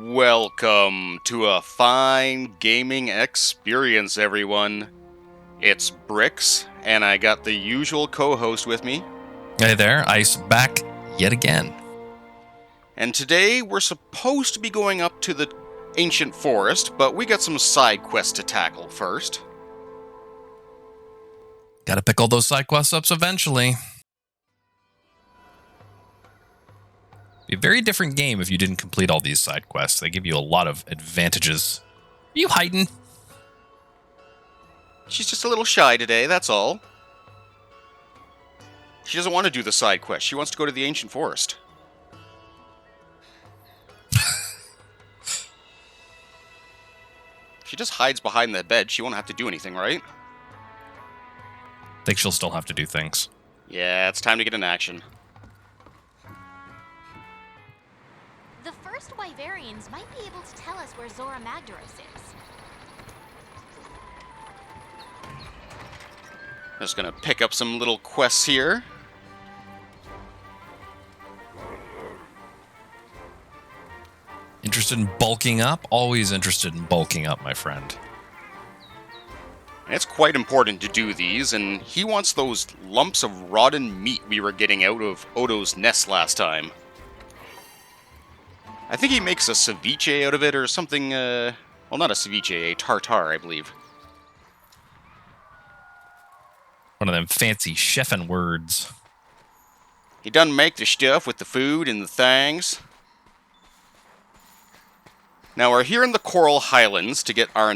Welcome to a fine gaming experience, everyone. It's Bricks, and I got the usual co-host with me. Hey there, Ice back yet again. And today we're supposed to be going up to the ancient forest, but we got some side quests to tackle first. Gotta pick all those side quests up eventually. Be a very different game if you didn't complete all these side quests. They give you a lot of advantages. Are you hiding? She's just a little shy today, that's all. She doesn't want to do the side quest. She wants to go to the ancient forest. She just hides behind the bed. She won't have to do anything, right? Think she'll still have to do things. Yeah, it's time to get in action. The first Wyverians might be able to tell us where Zora Magdaros is. Just gonna pick up some little quests here. Interested in bulking up? Always interested in bulking up, my friend. It's quite important to do these, and he wants those lumps of rotten meat we were getting out of Odo's nest last time. I think he makes a ceviche out of it or something, well, not a ceviche, a tartare, I believe. One of them fancy chefin' words. He done make the stuff with the food and the things. Now we're here in the Coral Highlands to get our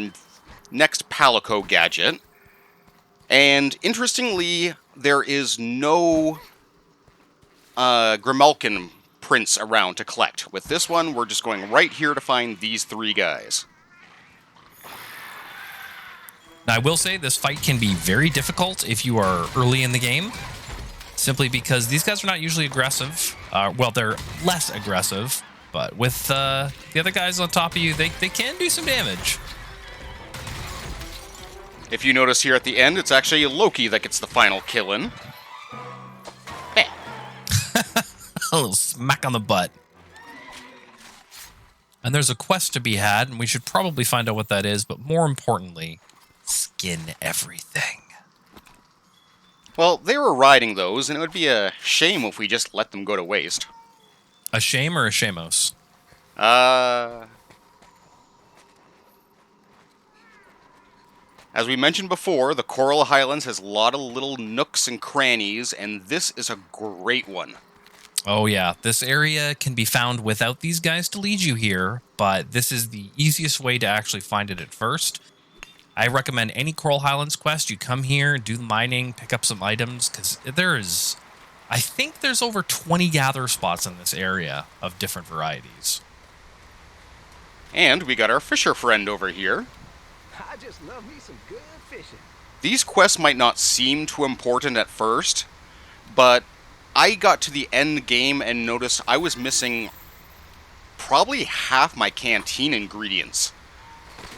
next Palico gadget. And interestingly, there is no Grimalkyne prints around to collect. With this one, we're just going right here to find these three guys. Now, I will say this fight can be very difficult if you are early in the game, simply because these guys are not usually aggressive. Well, they're less aggressive, but with the other guys on top of you, they can do some damage. If you notice here at the end, it's actually Loki that gets the final kill in. Hey. A little smack on the butt. And there's a quest to be had, and we should probably find out what that is, but more importantly, skin everything. Well, they were riding those, and it would be a shame if we just let them go to waste. A shame or a shamos? As we mentioned before, the Coral Highlands has a lot of little nooks and crannies, and this is a great one. Oh yeah, this area can be found without these guys to lead you here, but this is the easiest way to actually find it at first. I recommend any Coral Highlands quest, you come here, do the mining, pick up some items, because I think there's over 20 gather spots in this area of different varieties. And we got our fisher friend over here. I just love me some good fishing. These quests might not seem too important at first, but I got to the end game and noticed I was missing probably half my canteen ingredients.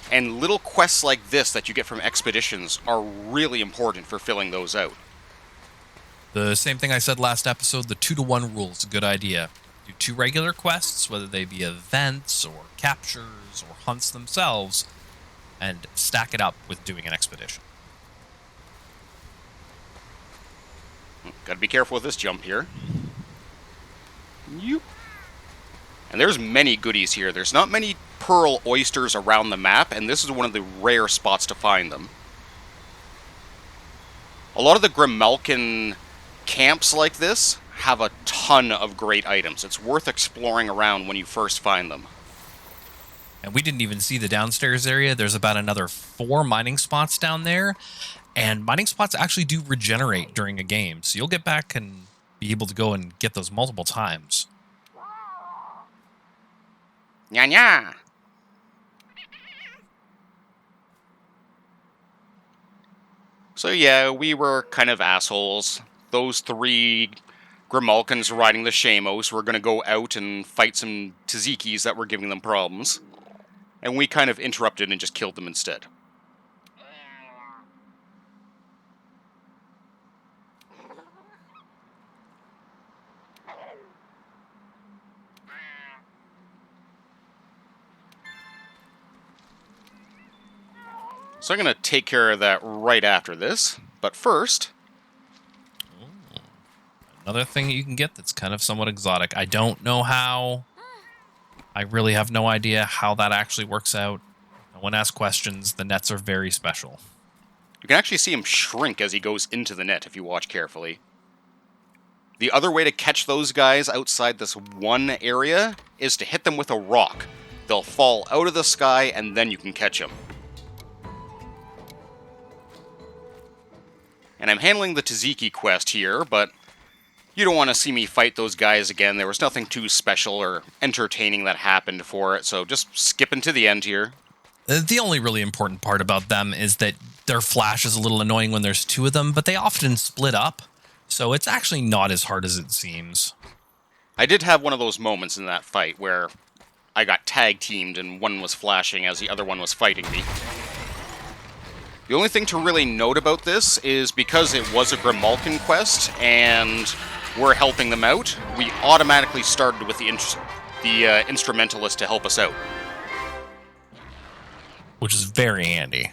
And little quests like this that you get from expeditions are really important for filling those out. The same thing I said last episode, the 2-to-1 rule is a good idea. Do 2 regular quests, whether they be events or captures or hunts themselves, and stack it up with doing an expedition. Gotta be careful with this jump here. Yoop. And there's many goodies here. There's not many pearl oysters around the map, and this is one of the rare spots to find them. A lot of the Grimalkyne camps like this have a ton of great items. It's worth exploring around when you first find them. And we didn't even see the downstairs area. There's about another 4 mining spots down there. And mining spots actually do regenerate during a game. So you'll get back and be able to go and get those multiple times. Nya nya! So yeah, we were kind of assholes. Those 3 Grimalkynes riding the shamos were going to go out and fight some tzatziki's that were giving them problems. And we kind of interrupted and just killed them instead. So I'm going to take care of that right after this. But first... Another thing you can get that's kind of somewhat exotic. I don't know how. I really have no idea how that actually works out. No one asks questions. The nets are very special. You can actually see him shrink as he goes into the net if you watch carefully. The other way to catch those guys outside this one area is to hit them with a rock. They'll fall out of the sky and then you can catch them. And I'm handling the Tzatziki quest here, but you don't want to see me fight those guys again. There was nothing too special or entertaining that happened for it, so just skipping to the end here. The only really important part about them is that their flash is a little annoying when there's two of them, but they often split up, so it's actually not as hard as it seems. I did have one of those moments in that fight where I got tag teamed and one was flashing as the other one was fighting me. The only thing to really note about this is because it was a Grimalkyne quest and we're helping them out, we automatically started with the instrumentalist to help us out. Which is very handy.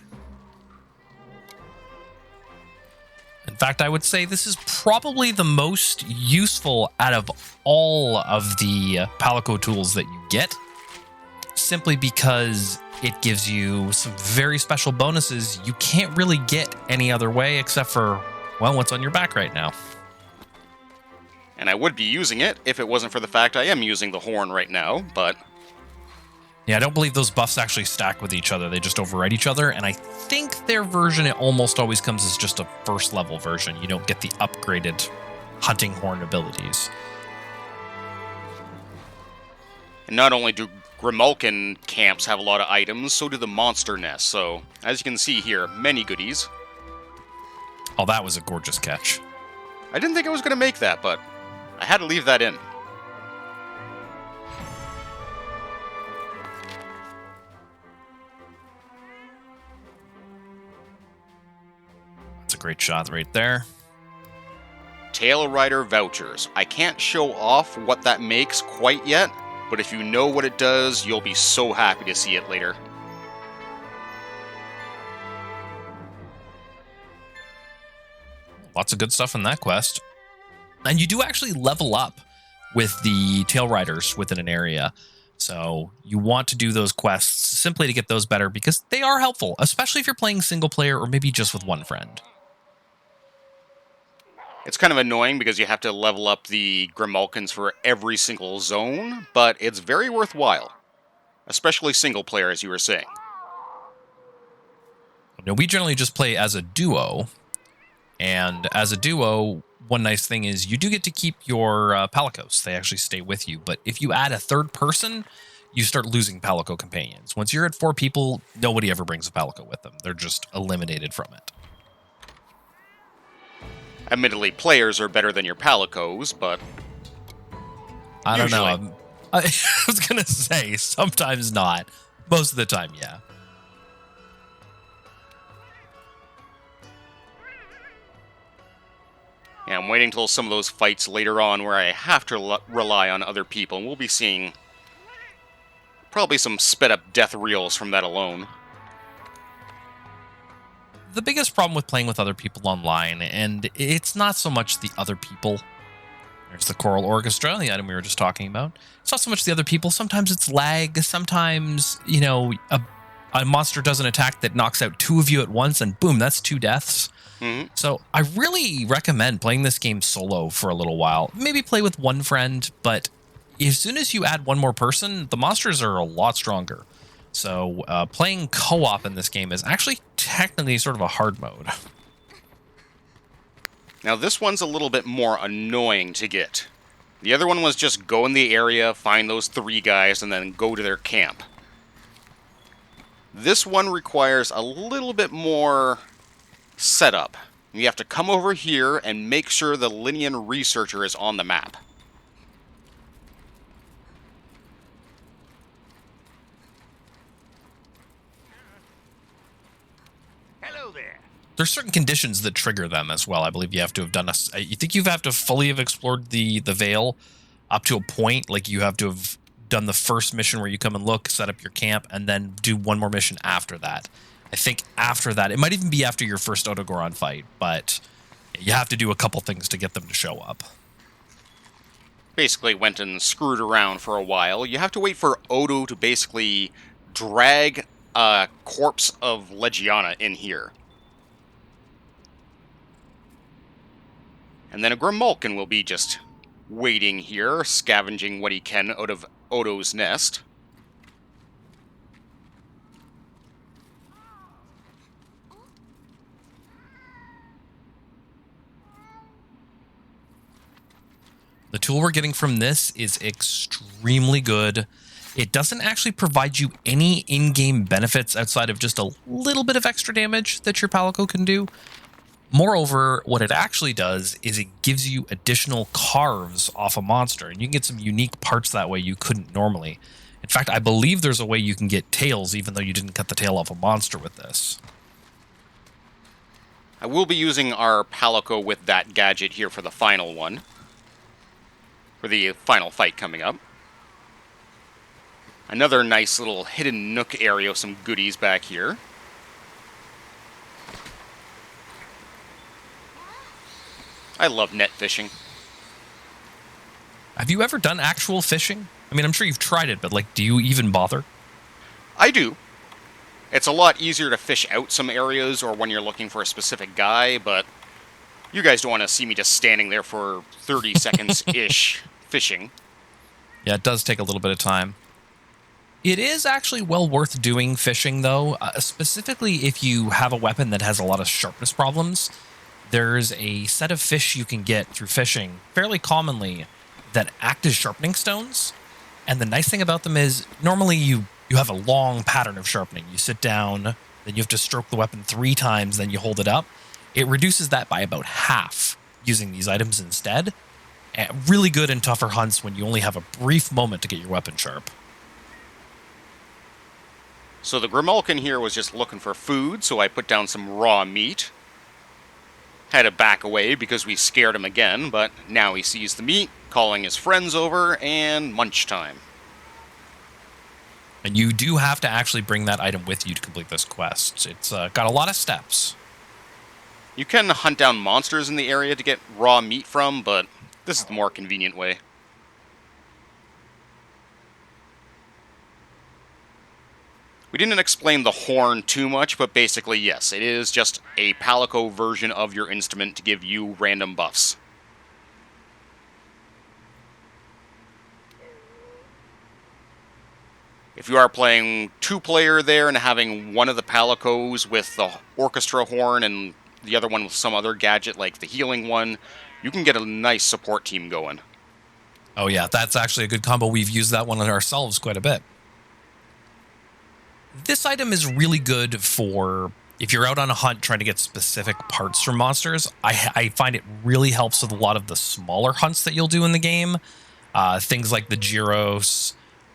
In fact, I would say this is probably the most useful out of all of the Palico tools that you get, simply because it gives you some very special bonuses you can't really get any other way except for, well, what's on your back right now. And I would be using it if it wasn't for the fact I am using the horn right now, but... Yeah, I don't believe those buffs actually stack with each other. They just override each other, and I think their version, it almost always comes as just a first level version. You don't get the upgraded hunting horn abilities. And not only do Grimalkyne camps have a lot of items, so do the monster nests, so as you can see here, many goodies. Oh, that was a gorgeous catch. I didn't think I was going to make that, but I had to leave that in. That's a great shot right there. Tail Rider vouchers. I can't show off what that makes quite yet, but if you know what it does, you'll be so happy to see it later. Lots of good stuff in that quest. And you do actually level up with the Tail Riders within an area. So you want to do those quests simply to get those better because they are helpful, especially if you're playing single player or maybe just with one friend. It's kind of annoying because you have to level up the Grimalkynes for every single zone, but it's very worthwhile. Especially single player, as you were saying. Now, we generally just play as a duo. And as a duo, one nice thing is you do get to keep your Palicos. They actually stay with you. But if you add a third person, you start losing Palico companions. Once you're at 4 people, nobody ever brings a Palico with them. They're just eliminated from it. Admittedly, players are better than your Palicos, but... I don't know. I was going to say, sometimes not. Most of the time, yeah. Yeah, I'm waiting till some of those fights later on where I have to rely on other people, and we'll be seeing probably some sped-up death reels from that alone. The biggest problem with playing with other people online, and it's not so much the other people. There's the Choral Orchestra, the item we were just talking about. It's not so much the other people. Sometimes it's lag. Sometimes, you know, a monster does an attack that knocks out 2 of you at once, and boom, that's 2 deaths. Mm-hmm. So I really recommend playing this game solo for a little while. Maybe play with one friend, but as soon as you add one more person, the monsters are a lot stronger. So playing co-op in this game is actually technically sort of a hard mode. Now this one's a little bit more annoying to get. The other one was just go in the area, find those 3 guys, and then go to their camp. This one requires a little bit more setup. You have to come over here and make sure the Linian Researcher is on the map. Hello there. There's certain conditions that trigger them as well. I believe you have to have done you think you have to fully have explored the Vale up to a point, like you have to have done the first mission where you come and look, set up your camp, and then do one more mission after that. I think after that, it might even be after your first Odogoron fight, but you have to do a couple things to get them to show up. Basically went and screwed around for a while. You have to wait for Odo to basically drag a corpse of Legiana in here. And then a Grimalkyne will be just waiting here, scavenging what he can out of Odo's nest. The tool we're getting from this is extremely good. It doesn't actually provide you any in-game benefits outside of just a little bit of extra damage that your Palico can do. Moreover, what it actually does is it gives you additional carves off a monster, and you can get some unique parts that way you couldn't normally. In fact, I believe there's a way you can get tails even though you didn't cut the tail off a monster with this. I will be using our Palico with that gadget here for the final one. For the final fight coming up. Another nice little hidden nook area with some goodies back here. I love net fishing. Have you ever done actual fishing? I mean, I'm sure you've tried it, but like, do you even bother? I do. It's a lot easier to fish out some areas or when you're looking for a specific guy, but you guys don't want to see me just standing there for 30 seconds-ish fishing. Yeah, it does take a little bit of time. It is actually well worth doing fishing, though, specifically if you have a weapon that has a lot of sharpness problems. There's a set of fish you can get through fishing fairly commonly that act as sharpening stones. And the nice thing about them is normally you have a long pattern of sharpening. You sit down, then you have to stroke the weapon 3 times, then you hold it up. It reduces that by about half using these items instead. And really good in tougher hunts when you only have a brief moment to get your weapon sharp. So the Grimalkyne here was just looking for food, so I put down some raw meat. Had to back away because we scared him again, but now he sees the meat, calling his friends over, and munch time. And you do have to actually bring that item with you to complete this quest. It's got a lot of steps. You can hunt down monsters in the area to get raw meat from, but this is the more convenient way. We didn't explain the horn too much, but basically, yes, it is just a Palico version of your instrument to give you random buffs. If you are playing 2-player there and having one of the Palicos with the orchestra horn and the other one with some other gadget like the healing one, you can get a nice support team going. Oh yeah, that's actually a good combo. We've used that one ourselves quite a bit. This item is really good for if you're out on a hunt trying to get specific parts from monsters. I find it really helps with a lot of the smaller hunts that you'll do in the game. Things like the Girros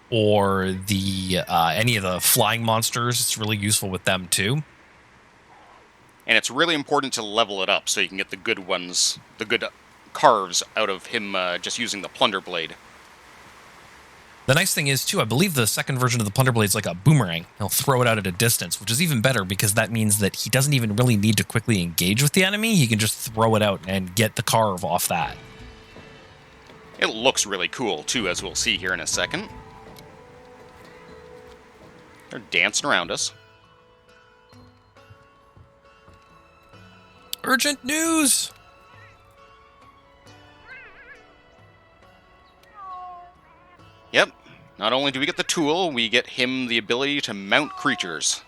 or the any of the flying monsters. It's really useful with them too. And it's really important to level it up so you can get the good ones, the good carves out of him just using the Plunder Blade. The nice thing is, too, I believe the second version of the Plunder Blade is like a boomerang. He'll throw it out at a distance, which is even better because that means that he doesn't even really need to quickly engage with the enemy. He can just throw it out and get the carve off that. It looks really cool, too, as we'll see here in a second. They're dancing around us. Urgent news! Yep, not only do we get the tool, we get him the ability to mount creatures.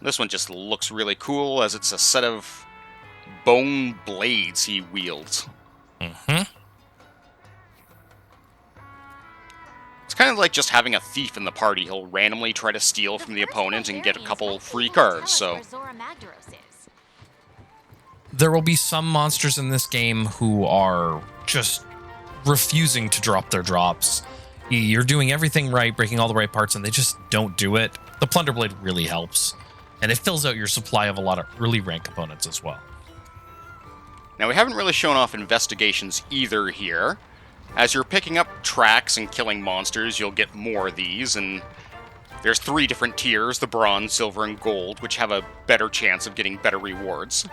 This one just looks really cool as it's a set of bone blades he wields. Mm-hmm. It's kind of like just having a thief in the party. He'll randomly try to steal from the opponent and get a couple free cards, so... There will be some monsters in this game who are just refusing to drop their drops. You're doing everything right, breaking all the right parts, and they just don't do it. The Plunder Blade really helps. And it fills out your supply of a lot of early rank components as well. Now, we haven't really shown off investigations either here. As you're picking up tracks and killing monsters, you'll get more of these, and there's 3 different tiers, the bronze, silver, and gold, which have a better chance of getting better rewards.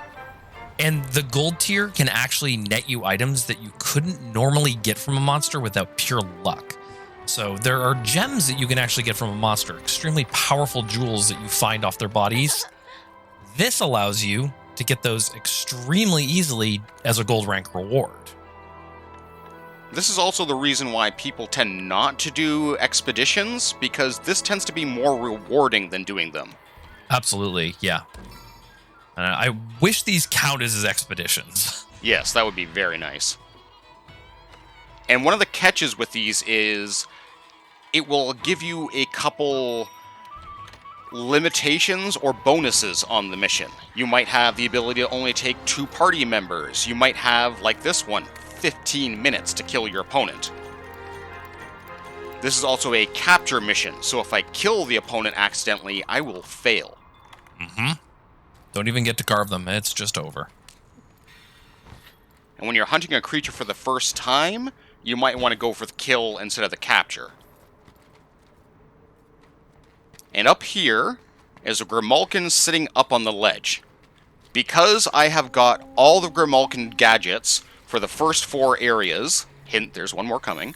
And the gold tier can actually net you items that you couldn't normally get from a monster without pure luck. So there are gems that you can actually get from a monster, extremely powerful jewels that you find off their bodies. This allows you to get those extremely easily as a gold rank reward. This is also the reason why people tend not to do expeditions, because this tends to be more rewarding than doing them. Absolutely, yeah. I wish these counted as expeditions. Yes, that would be very nice. And one of the catches with these is it will give you a couple limitations or bonuses on the mission. You might have the ability to only take 2 party members. You might have, like this one, 15 minutes to kill your opponent. This is also a capture mission, so if I kill the opponent accidentally, I will fail. Don't even get to carve them, it's just over. And when you're hunting a creature for the first time, you might want to go for the kill instead of the capture. And up here is a Grimalkyne sitting up on the ledge. Because I have got all the Grimalkyne gadgets for the first 4 areas, hint, there's one more coming,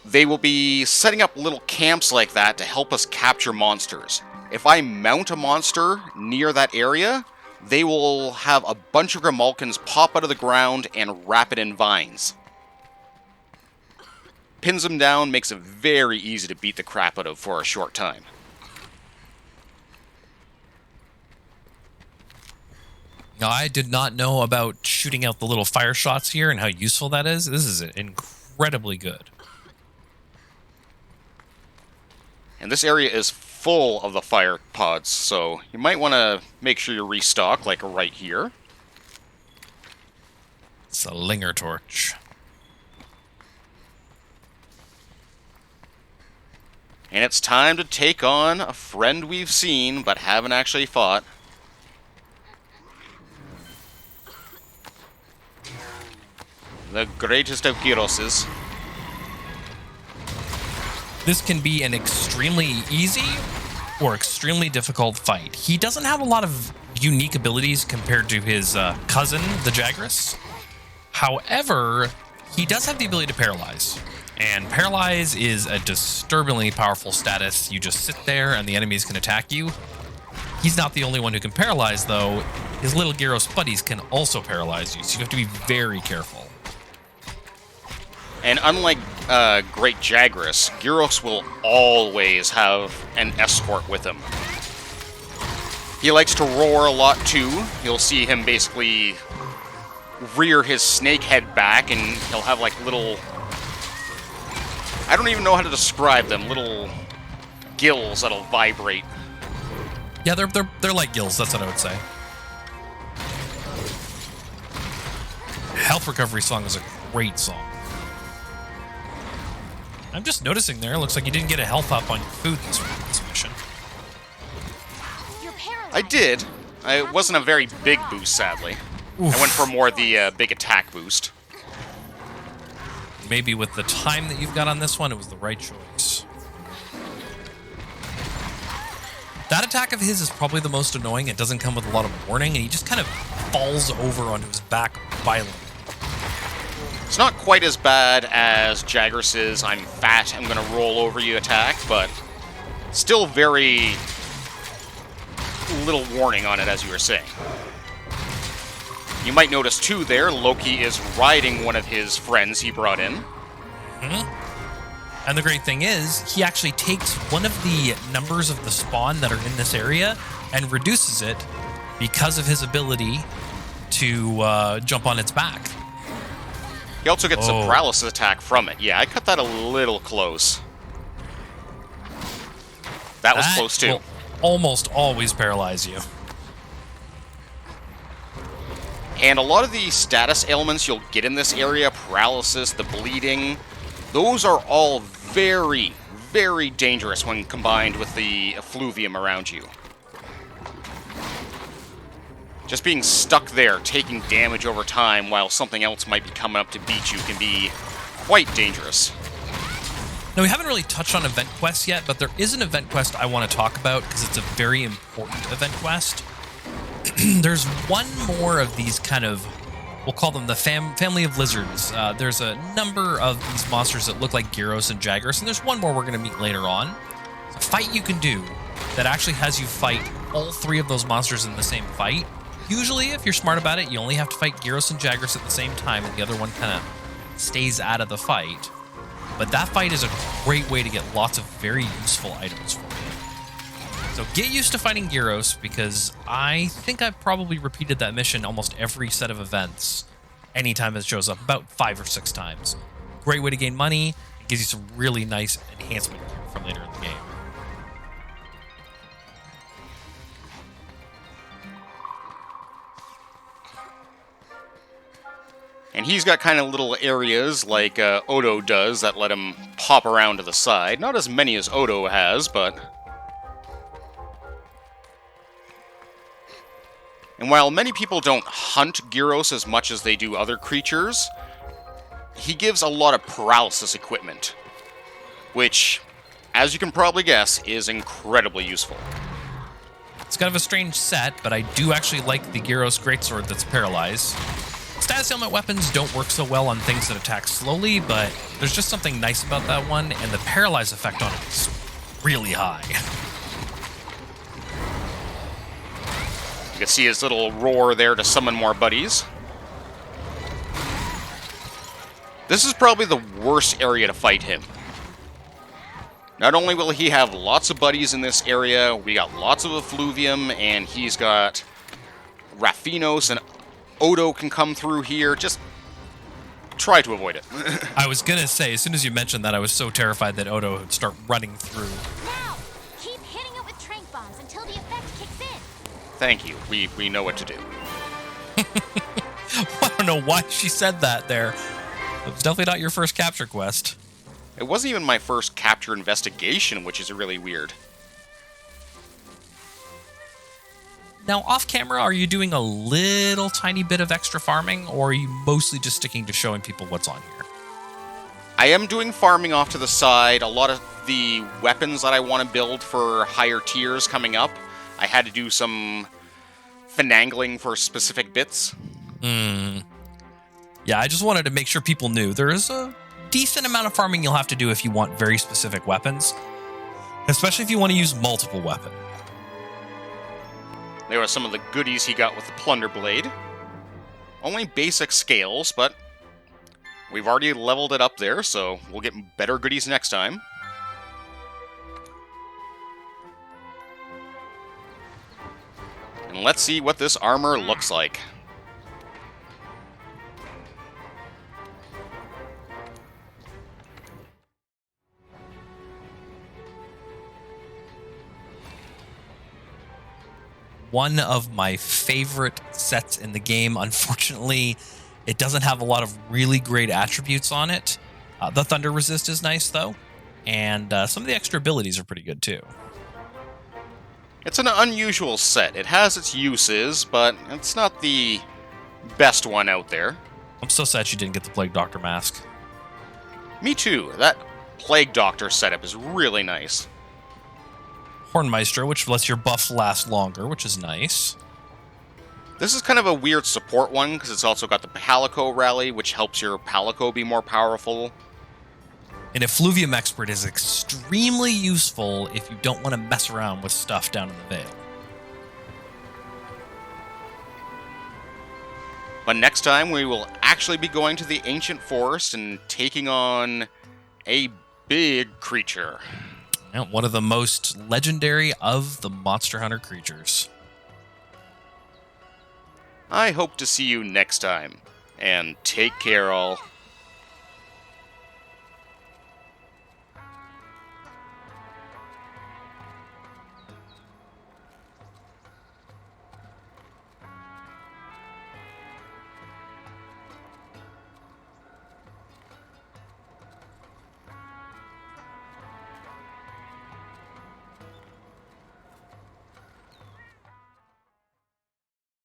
they will be setting up little camps like that to help us capture monsters. If I mount a monster near that area, they will have a bunch of Grimalkynes pop out of the ground and wrap it in vines. Pins them down, makes it very easy to beat the crap out of for a short time. Now, I did not know about shooting out the little fire shots here and how useful that is. This is incredibly good. And this area is full of the fire pods, so you might want to make sure you restock, like right here. It's a linger torch. And it's time to take on a friend we've seen, but haven't actually fought. The greatest of Girroses. This can be an extremely easy or extremely difficult fight. He doesn't have a lot of unique abilities compared to his cousin, the Jagras. However, he does have the ability to paralyze. And paralyze is a disturbingly powerful status. You just sit there and the enemies can attack you. He's not the only one who can paralyze, though. His little Gyros buddies can also paralyze you, so you have to be very careful. And unlike Great Jagras, Gyros will always have an escort with him. He likes to roar a lot too. You'll see him basically rear his snake head back, and he'll have like little... I don't even know how to describe them. Little gills that'll vibrate. Yeah, they're like gills, that's what I would say. Health Recovery Song is a great song. I'm just noticing there, looks like you didn't get a health up on your food this mission. You're paralyzed. I did. It wasn't a very big boost, sadly. Oof. I went for more the big attack boost. Maybe with the time that you've got on this one, it was the right choice. That attack of his is probably the most annoying. It doesn't come with a lot of warning, and he just kind of falls over onto his back violently. It's not quite as bad as Jagras's I'm fat, I'm gonna roll over you attack, but still very little warning on it, as you were saying. You might notice too there, Loki is riding one of his friends he brought in. And the great thing is, he actually takes one of the numbers of the spawn that are in this area and reduces it because of his ability to jump on its back. He also gets a paralysis attack from it. Yeah, I cut that a little close. That was close too. Will almost always paralyze you. And a lot of the status ailments you'll get in this area, paralysis, the bleeding, those are all very, very dangerous when combined with the effluvium around you. Just being stuck there, taking damage over time while something else might be coming up to beat you can be quite dangerous. Now, we haven't really touched on event quests yet, but there is an event quest I want to talk about because it's a very important event quest. There's one more of these kind of, we'll call them the family of lizards. There's a number of these monsters that look like Gyros and Jagras, and there's one more we're going to meet later on. It's a fight you can do that actually has you fight all three of those monsters in the same fight. Usually, if you're smart about it, you only have to fight Gyros and Jagras at the same time, and the other one kind of stays out of the fight. But that fight is a great way to get lots of very useful items for you. So get used to fighting Gyros, because I think I've probably repeated that mission almost every set of events anytime it shows up, about 5 or 6 times. Great way to gain money. It gives you some really nice enhancement gear for later in the game. And he's got kind of little areas like Odo does that let him pop around to the side. Not as many as Odo has, but... And while many people don't hunt Gyros as much as they do other creatures, he gives a lot of paralysis equipment, which, as you can probably guess, is incredibly useful. It's kind of a strange set, but I do actually like the Gyros Greatsword that's paralyzed. Status ailment weapons don't work so well on things that attack slowly, but there's just something nice about that one, and the paralyze effect on it is really high. You can see his little roar there to summon more buddies. This is probably the worst area to fight him. Not only will he have lots of buddies in this area, we got lots of effluvium, and he's got Raffinos and Odo can come through here. Just try to avoid it. I was going to say, as soon as you mentioned that, I was so terrified that Odo would start running through. Now, keep hitting it with trank bombs until the effect kicks in. Thank you. We know what to do. I don't know why she said that there. It was definitely not your first capture quest. It wasn't even my first capture investigation, which is really weird. Now, off camera, are you doing a little tiny bit of extra farming, or are you mostly just sticking to showing people what's on here? I am doing farming off to the side. A lot of the weapons that I want to build for higher tiers coming up, I had to do some finagling for specific bits. Yeah, I just wanted to make sure people knew there is a decent amount of farming you'll have to do if you want very specific weapons, especially if you want to use multiple weapons. There are some of the goodies he got with the Plunder Blade. Only basic scales, but we've already leveled it up there, so we'll get better goodies next time. And let's see what this armor looks like. One of my favorite sets in the game. Unfortunately, it doesn't have a lot of really great attributes on it. The Thunder Resist is nice, though, and some of the extra abilities are pretty good, too. It's an unusual set. It has its uses, but it's not the best one out there. I'm so sad you didn't get the Plague Doctor mask. Me too. That Plague Doctor setup is really nice. Hornmaestro, which lets your buff last longer, which is nice. This is kind of a weird support one, because it's also got the Palico Rally, which helps your Palico be more powerful. An Effluvium Expert is extremely useful if you don't want to mess around with stuff down in the Vale. But next time, we will actually be going to the Ancient Forest and taking on a big creature. Yeah, one of the most legendary of the Monster Hunter creatures. I hope to see you next time, and take care all.